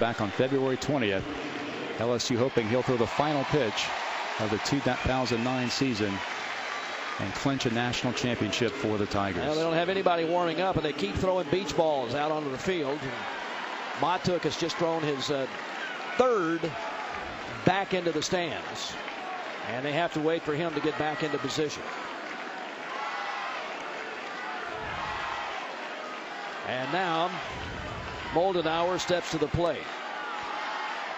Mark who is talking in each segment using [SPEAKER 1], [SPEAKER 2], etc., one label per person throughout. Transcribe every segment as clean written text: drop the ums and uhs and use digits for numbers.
[SPEAKER 1] back on February 20th. LSU hoping he'll throw the final pitch of the 2009 season and clinch a national championship for the Tigers.
[SPEAKER 2] Well, they don't have anybody warming up, and they keep throwing beach balls out onto the field. Matuk has just thrown his third back into the stands, and they have to wait for him to get back into position. And now Moldenauer steps to the plate.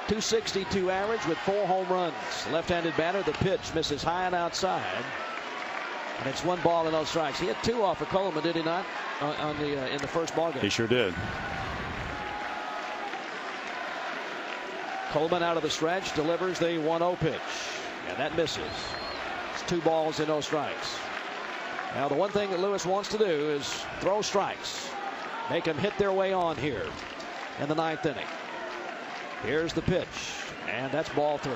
[SPEAKER 2] .262 average with 4 home runs. Left-handed batter. The pitch misses high and outside. And it's 1 ball and no strikes. He had 2 off of Coleman, did he not? In the first ball game.
[SPEAKER 1] He sure did.
[SPEAKER 2] Coleman out of the stretch delivers the 1-0 pitch, and that misses. It's 2 balls and no strikes. Now the one thing that Lewis wants to do is throw strikes, make them hit their way on here in the 9th inning. Here's the pitch, and that's ball 3.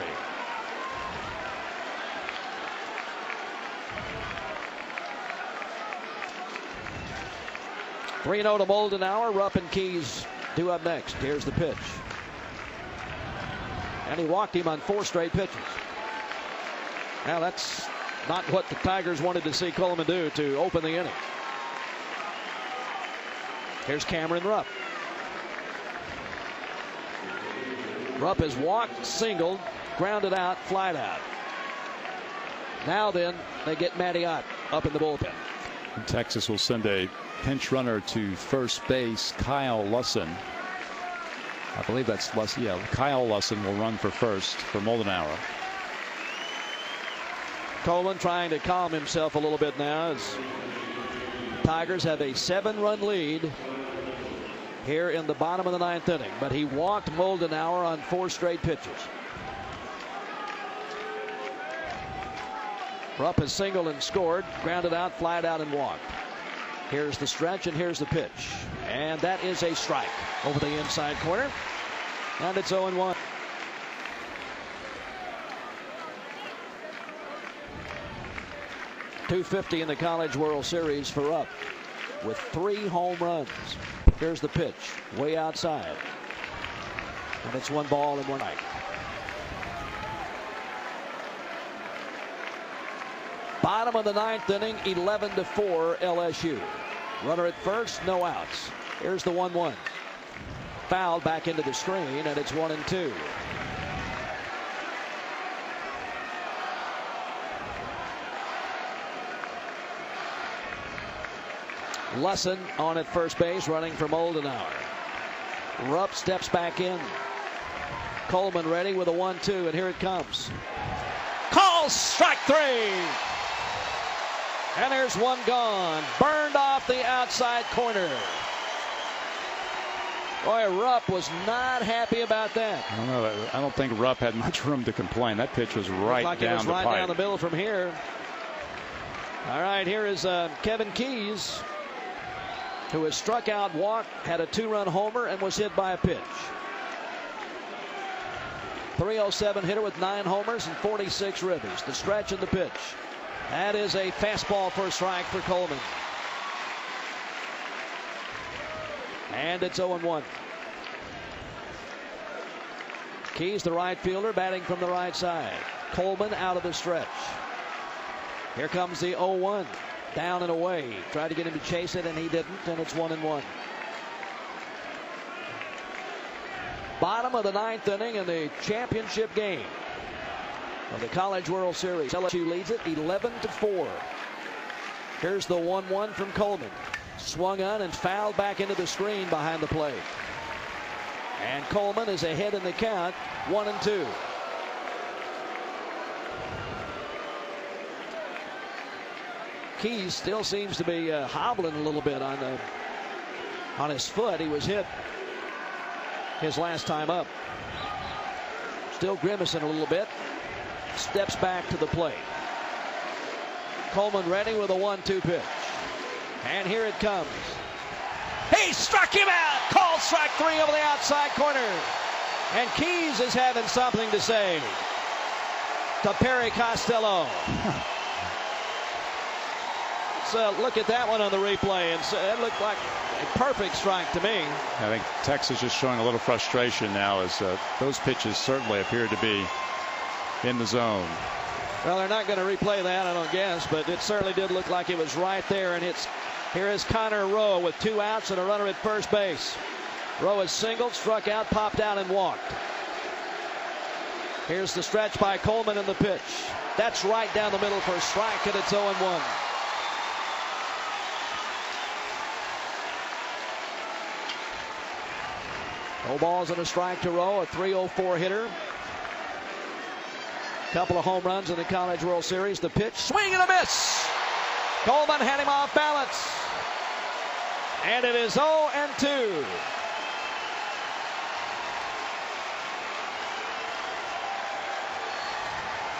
[SPEAKER 2] (3-0) to Moldenauer. Rupp and Keys due up next. Here's the pitch. And he walked him on 4 straight pitches. Now that's not what the Tigers wanted to see Coleman do to open the inning. Here's Cameron Rupp. Rupp has walked, singled, grounded out, flied out. Now then, they get Matty Ott up in the bullpen.
[SPEAKER 1] And Texas will send a pinch runner to first base, Kyle Lusson. I believe that's Lusson. Yeah, Kyle Lusson will run for first for Moldenauer.
[SPEAKER 2] Coleman trying to calm himself a little bit now as Tigers have a 7-run lead here in the bottom of the 9th inning. But he walked Moldenauer on 4 straight pitches. Rupp has singled and scored, grounded out, flied out, and walked. Here's the stretch, and here's the pitch. And that is a strike over the inside corner. And it's 0-1. .250 in the College World Series for Rupp with 3 home runs. Here's the pitch, way outside. And it's 1 ball and 1 strike. Bottom of the 9th inning, 11-4 LSU. Runner at first, no outs. Here's the 1-1. Fouled back into the screen, and it's 1-2. Lusson on at first base, running for Moldenauer. Rupp steps back in. Coleman ready with a 1-2, and here it comes. Call strike 3. And there's 1 gone. Burned off the outside corner. Boy, Rupp was not happy about that.
[SPEAKER 1] I don't know. I don't think Rupp had much room to complain. That pitch was right
[SPEAKER 2] like
[SPEAKER 1] down
[SPEAKER 2] it was
[SPEAKER 1] the
[SPEAKER 2] right
[SPEAKER 1] pipe.
[SPEAKER 2] down the middle from here. All right, here is Kevin Keys, who has struck out, walked, had a 2-run homer, and was hit by a pitch. .307 hitter with 9 homers and 46 ribbies. The stretch and the pitch. That is a fastball for a strike for Coleman. And it's 0-1. Keys, the right fielder, batting from the right side. Coleman out of the stretch. Here comes the 0-1. Down and away. Tried to get him to chase it, and he didn't, and it's 1-1. Bottom of the 9th inning in the championship game of the College World Series. LSU leads it 11-4. Here's the 1-1 from Coleman. Swung on and fouled back into the screen behind the plate. And Coleman is ahead in the count, 1-2. Keys still seems to be hobbling a little bit on his foot. He was hit his last time up. Still grimacing a little bit. Steps back to the plate. Coleman ready with a 1-2 pitch. And here it comes. He struck him out. Called strike 3 over the outside corner. And Keys is having something to say to Perry Costello. let's look at that one on the replay. And it looked like a perfect strike to me.
[SPEAKER 1] I think Texas is showing a little frustration now as those pitches certainly appear to be in the zone.
[SPEAKER 2] Well, they're not going to replay that, I don't guess, but it certainly did look like it was right there. And here is Connor Rowe with 2 outs and a runner at first base. Rowe has singled, struck out, popped out, and walked. Here's the stretch by Coleman in the pitch. That's right down the middle for a strike, and it's 0-1. No balls and a strike to Rowe, a .304 hitter. Couple of home runs in the College World Series. The pitch, swing and a miss. Coleman had him off balance. And it is 0-2.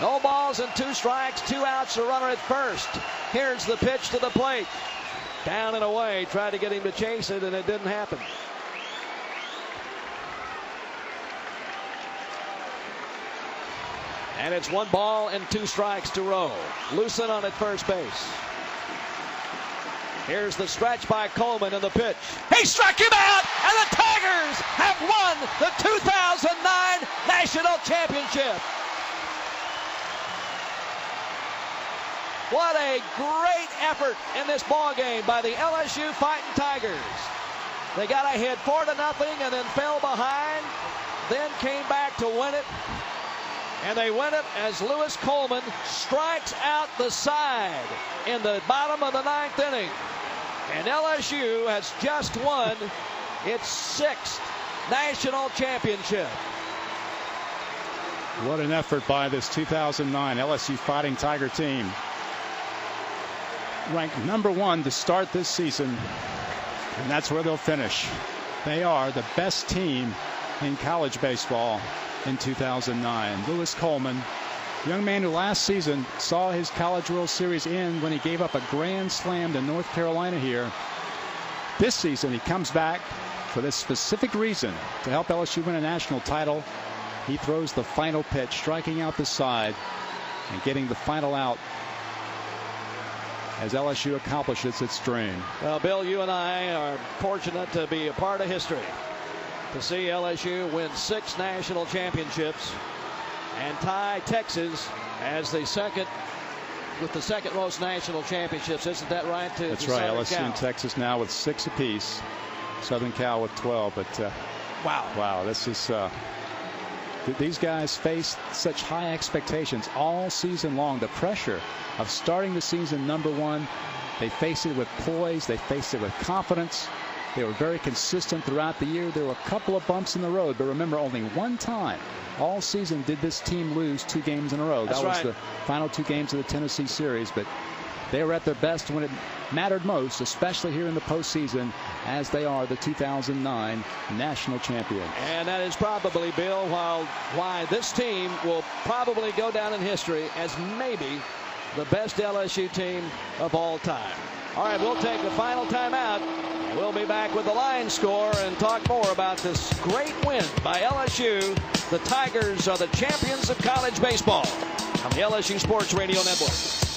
[SPEAKER 2] No balls and 2 strikes, 2 outs, a runner at first. Here's the pitch to the plate. Down and away, tried to get him to chase it, and it didn't happen. And it's 1 ball and 2 strikes to Rowe. Lucen on at first base. Here's the stretch by Coleman in the pitch. He struck him out, and the Tigers have won the 2009 National Championship. What a great effort in this ball game by the LSU Fighting Tigers. They got ahead 4-0 and then fell behind, then came back to win it. And they win it as Lewis Coleman strikes out the side in the bottom of the 9th inning. And LSU has just won its 6th national championship.
[SPEAKER 1] What an effort by this 2009 LSU Fighting Tiger team. Ranked #1 to start this season, and that's where they'll finish. They are the best team in college baseball in 2009. Lewis Coleman, young man who last season saw his College World Series end when he gave up a grand slam to North Carolina here. This season he comes back for this specific reason, to help LSU win a national title. He throws the final pitch, striking out the side and getting the final out as LSU accomplishes its dream.
[SPEAKER 2] Well, Bill, you and I are fortunate to be a part of history, to see LSU win 6 national championships and tie Texas as the second, with the second most national championships. Isn't that right?
[SPEAKER 1] That's right. LSU and Texas now with 6 apiece. Southern Cal with 12. But wow, this is these guys face such high expectations all season long. The pressure of starting the season #1. They face it with poise. They face it with confidence. They were very consistent throughout the year. There were a couple of bumps in the road, but remember, only one time all season did this team lose 2 games in a row. That was the final 2 games of the Tennessee series, but they were at their best when it mattered most, especially here in the postseason, as they are the 2009 national champions.
[SPEAKER 2] And that is probably, Bill, why this team will probably go down in history as maybe the best LSU team of all time. All right, we'll take the final timeout. We'll be back with the line score and talk more about this great win by LSU. The Tigers are the champions of college baseball on the LSU Sports Radio Network.